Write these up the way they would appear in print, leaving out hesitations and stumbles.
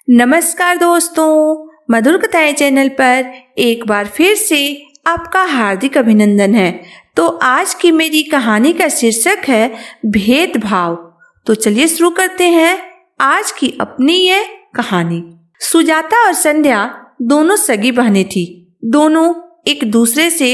नमस्कार दोस्तों, मधुर कथाएं चैनल पर एक बार फिर से आपका हार्दिक अभिनंदन है। तो आज की मेरी कहानी का शीर्षक है भेदभाव। तो चलिए शुरू करते हैं आज की अपनी ये कहानी। सुजाता और संध्या दोनों सगी बहनें थी। दोनों एक दूसरे से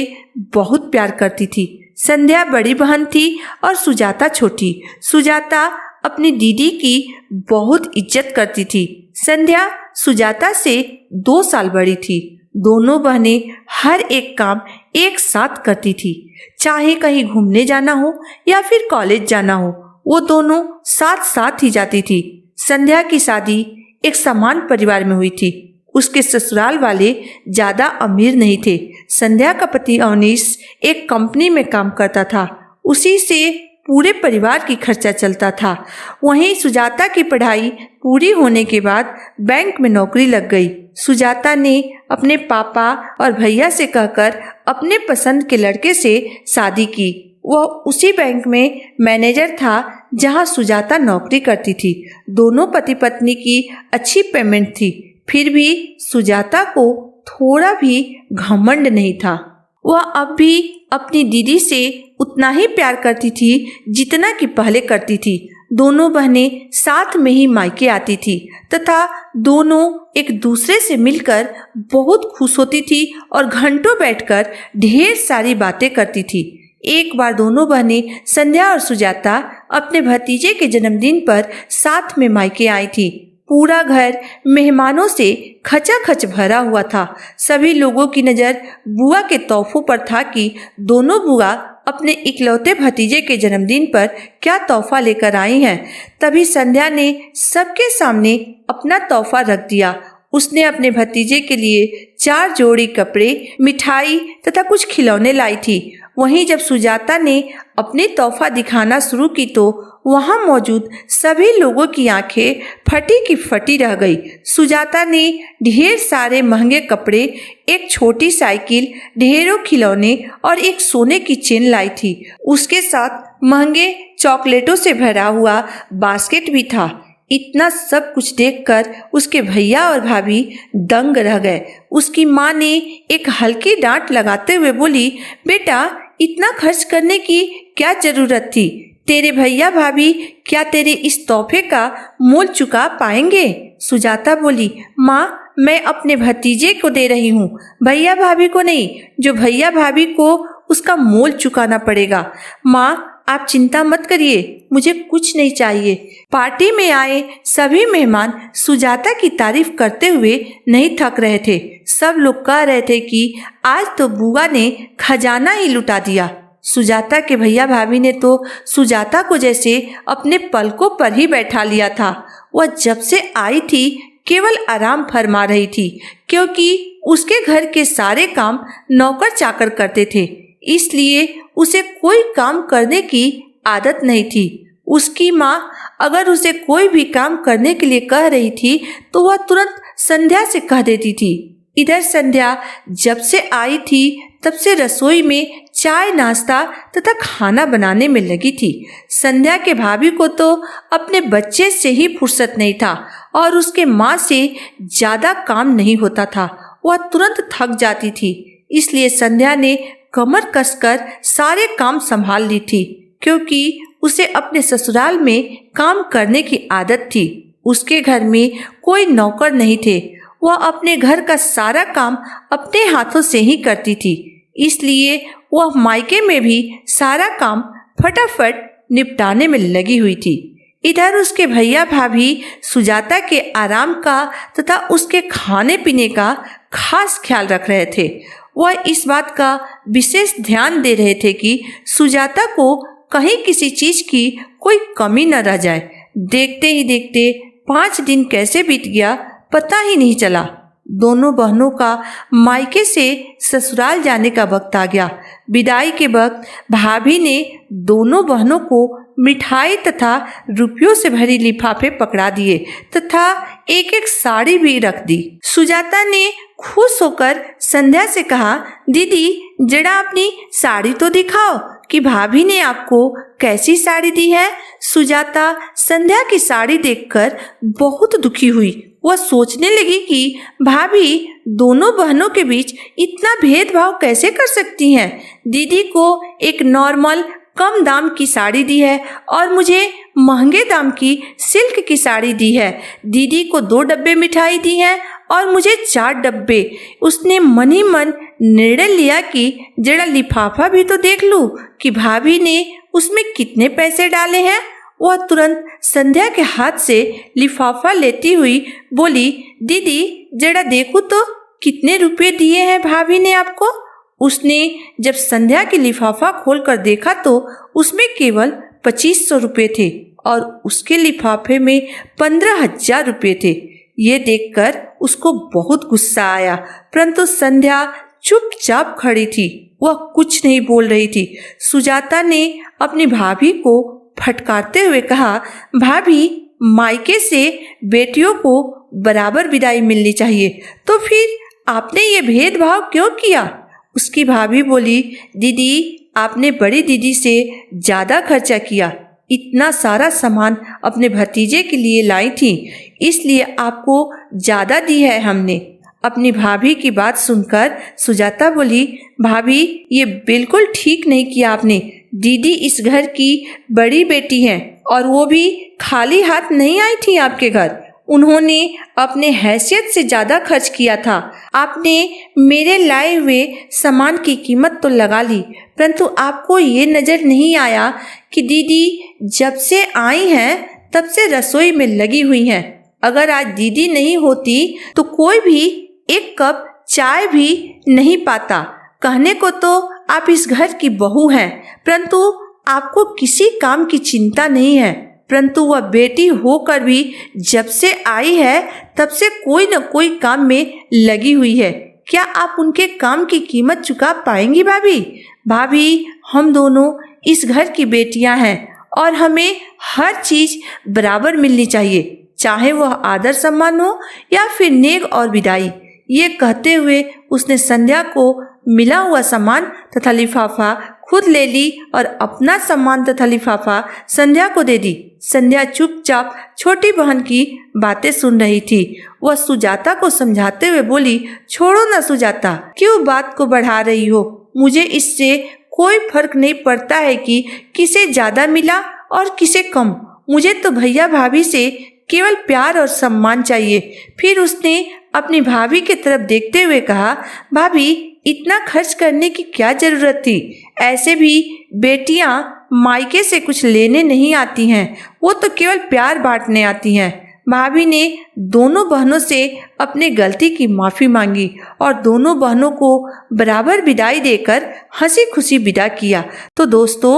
बहुत प्यार करती थी। संध्या बड़ी बहन थी और सुजाता छोटी। सुजाता अपनी दीदी की बहुत इज्जत करती थी। संध्या सुजाता से 2 साल बड़ी थी। दोनों बहनें हर एक काम एक साथ करती थी। चाहे कहीं घूमने जाना हो या फिर कॉलेज जाना हो, वो दोनों साथ साथ ही जाती थी। संध्या की शादी एक समान परिवार में हुई थी। उसके ससुराल वाले ज्यादा अमीर नहीं थे। संध्या का पति अवनीश एक कंपनी में काम करता था। उसी से पूरे परिवार की खर्चा चलता था। वहीं सुजाता की पढ़ाई पूरी होने के बाद बैंक में नौकरी लग गई। सुजाता ने अपने पापा और भैया से कहकर अपने पसंद के लड़के से शादी की। वह उसी बैंक में मैनेजर था जहां सुजाता नौकरी करती थी। दोनों पति पत्नी की अच्छी पेमेंट थी। फिर भी सुजाता को थोड़ा भी घमंड नहीं था। वह अब भी अपनी दीदी से उतना ही प्यार करती थी जितना कि पहले करती थी। दोनों बहनें साथ में ही मायके आती थी तथा दोनों एक दूसरे से मिलकर बहुत खुश होती थी और घंटों बैठकर ढेर सारी बातें करती थी। एक बार दोनों बहनें संध्या और सुजाता अपने भतीजे के जन्मदिन पर साथ में मायके आई थी। पूरा घर मेहमानों से खचाखच भरा हुआ था। सभी लोगों की नज़र बुआ के तोहफों पर था कि दोनों बुआ अपने इकलौते भतीजे के जन्मदिन पर क्या तोहफा लेकर आई हैं। तभी संध्या ने सबके सामने अपना तोहफा रख दिया। उसने अपने भतीजे के लिए 4 जोड़ी कपड़े, मिठाई तथा कुछ खिलौने लाई थी। वहीं जब सुजाता ने अपनी तोहफा दिखाना शुरू की तो वहां मौजूद सभी लोगों की आंखें फटी की फटी रह गई। सुजाता ने ढेर सारे महंगे कपड़े, एक छोटी साइकिल, ढेरों खिलौने और एक सोने की चेन लाई थी। उसके साथ महंगे चॉकलेटों से भरा हुआ बास्केट भी था। इतना सब कुछ देखकर उसके भैया और भाभी दंग रह गए। उसकी माँ ने एक हल्की डांट लगाते हुए बोली, बेटा इतना खर्च करने की क्या जरूरत थी? तेरे भैया भाभी क्या तेरे इस तोहफे का मोल चुका पाएंगे? सुजाता बोली, माँ मैं अपने भतीजे को दे रही हूँ, भैया भाभी को नहीं। जो भैया भाभी को उसका मोल चुकाना पड़ेगा। माँ आप चिंता मत करिए, मुझे कुछ नहीं चाहिए। पार्टी में आए सभी मेहमान सुजाता की तारीफ करते हुए नहीं थक रहे थे। सब लोग कह रहे थे कि आज तो बुआ ने खजाना ही लुटा दिया। सुजाता के भैया भाभी ने तो सुजाता को जैसे अपने पलकों पर ही बैठा लिया था। वह जब से आई थी केवल आराम फरमा रही थी, क्योंकि उसके घर के सारे काम नौकर चाकर करते थे, इसलिए उसे कोई काम करने की आदत नहीं थी। उसकी माँ अगर उसे कोई भी काम करने के लिए कह रही थी तो वह तुरंत संध्या से कह देती थी। इधर संध्या जब से आई थी तब से रसोई में चाय, नाश्ता तथा खाना बनाने में लगी थी। संध्या के भाभी को तो अपने बच्चे से ही फुर्सत नहीं था और उसके माँ से ज्यादा काम नहीं होता था। वह तुरंत थक जाती थी, इसलिए संध्या ने कमर कसकर सारे काम संभाल ली थी, क्योंकि उसे अपने ससुराल में काम करने की आदत थी। उसके घर में कोई नौकर नहीं थे। वह अपने घर का सारा काम अपने हाथों से ही करती थी, इसलिए वह मायके में भी सारा काम फटाफट निपटाने में लगी हुई थी। इधर उसके भैया भाभी सुजाता के आराम का तथा उसके खाने पीने का खास ख्याल रख रहे थे। वह इस बात का विशेष ध्यान दे रहे थे कि सुजाता को कहीं किसी चीज की कोई कमी न रह जाए। देखते ही देखते 5 दिन कैसे बीत गया पता ही नहीं चला। दोनों बहनों का मायके से ससुराल जाने का वक्त आ गया। विदाई के वक्त भाभी ने दोनों बहनों को मिठाई तथा रुपयों से भरी लिफाफे पकड़ा दिए तथा एक एक साड़ी भी रख दी। सुजाता ने खुश होकर संध्या से कहा, दीदी जरा अपनी साड़ी तो दिखाओ, कि भाभी ने आपको कैसी साड़ी दी है। सुजाता संध्या की साड़ी देखकर बहुत दुखी हुई। वह सोचने लगी कि भाभी दोनों बहनों के बीच इतना भेदभाव कैसे कर सकती हैं। दीदी को एक नॉर्मल कम दाम की साड़ी दी है और मुझे महंगे दाम की सिल्क की साड़ी दी है। दीदी को 2 डब्बे मिठाई दी है और मुझे 4 डब्बे। उसने मन ही मन निर्णय लिया कि जरा लिफाफा भी तो देख लूं कि भाभी ने उसमें कितने पैसे डाले हैं। वह तुरंत संध्या के हाथ से लिफाफा लेती हुई बोली, दीदी जरा देखो तो कितने रुपए दिए हैं भाभी ने आपको। उसने जब संध्या के लिफाफा खोलकर देखा तो उसमें केवल 2500 रुपये थे और उसके लिफाफे में 15,000 रुपये थे। ये देखकर उसको बहुत गुस्सा आया, परंतु संध्या चुपचाप खड़ी थी। वह कुछ नहीं बोल रही थी। सुजाता ने अपनी भाभी को फटकारते हुए कहा, भाभी मायके से बेटियों को बराबर विदाई मिलनी चाहिए, तो फिर आपने ये भेदभाव क्यों किया। उसकी भाभी बोली, दीदी आपने बड़ी दीदी से ज़्यादा खर्चा किया। इतना सारा सामान अपने भतीजे के लिए लाई थी, इसलिए आपको ज़्यादा दी है हमने। अपनी भाभी की बात सुनकर सुजाता बोली, भाभी ये बिल्कुल ठीक नहीं किया आपने। दीदी इस घर की बड़ी बेटी हैं और वो भी खाली हाथ नहीं आई थी आपके घर। उन्होंने अपने हैसियत से ज़्यादा खर्च किया था। आपने मेरे लाए हुए सामान की कीमत तो लगा ली, परंतु आपको ये नज़र नहीं आया कि दीदी जब से आई हैं तब से रसोई में लगी हुई हैं। अगर आज दीदी नहीं होती तो कोई भी एक कप चाय भी नहीं पाता। कहने को तो आप इस घर की बहू हैं, परंतु आपको किसी काम की चिंता नहीं है। परंतु वह बेटी होकर भी जब से आई है तब से कोई न कोई काम में लगी हुई है। क्या आप उनके काम की कीमत चुका पाएंगी भाभी। भाभी हम दोनों इस घर की बेटियां हैं और हमें हर चीज बराबर मिलनी चाहिए, चाहे वह आदर सम्मान हो या फिर नेक और विदाई। ये कहते हुए उसने संध्या को मिला हुआ सामान तथा लिफाफा खुद ले ली और अपना सामान तथा लिफाफा संध्या को दे दी। संध्या चुपचाप छोटी बहन की बातें सुन रही थी। वह सुजाता को समझाते हुए बोली, छोड़ो ना सुजाता, क्यों बात को बढ़ा रही हो। मुझे इससे कोई फर्क नहीं पड़ता है कि किसे ज्यादा मिला और किसे कम। मुझे तो भैया भाभी से केवल प्यार और सम्मान चाहिए। फिर उसने अपनी भाभी की तरफ देखते हुए कहा, भाभी इतना खर्च करने की क्या जरूरत थी। ऐसे भी बेटियां मायके से कुछ लेने नहीं आती हैं, वो तो केवल प्यार बांटने आती हैं। भाभी ने दोनों बहनों से अपनी गलती की माफ़ी मांगी और दोनों बहनों को बराबर विदाई देकर हंसी खुशी विदा किया। तो दोस्तों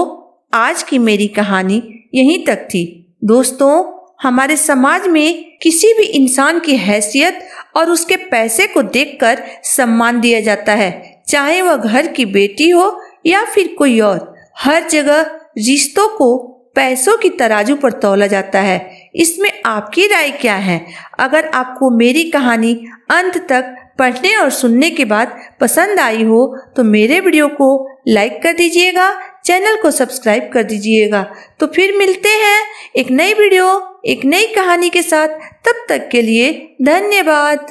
आज की मेरी कहानी यहीं तक थी। दोस्तों हमारे समाज में किसी भी इंसान की हैसियत और उसके पैसे को देखकर सम्मान दिया जाता है, चाहे वह घर की बेटी हो या फिर कोई और। हर जगह रिश्तों को पैसों की तराजू पर तौला जाता है। इसमें आपकी राय क्या है। अगर आपको मेरी कहानी अंत तक पढ़ने और सुनने के बाद पसंद आई हो तो मेरे वीडियो को लाइक कर दीजिएगा, चैनल को सब्सक्राइब कर दीजिएगा। तो फिर मिलते हैं एक नई वीडियो एक नई कहानी के साथ। तब तक के लिए धन्यवाद।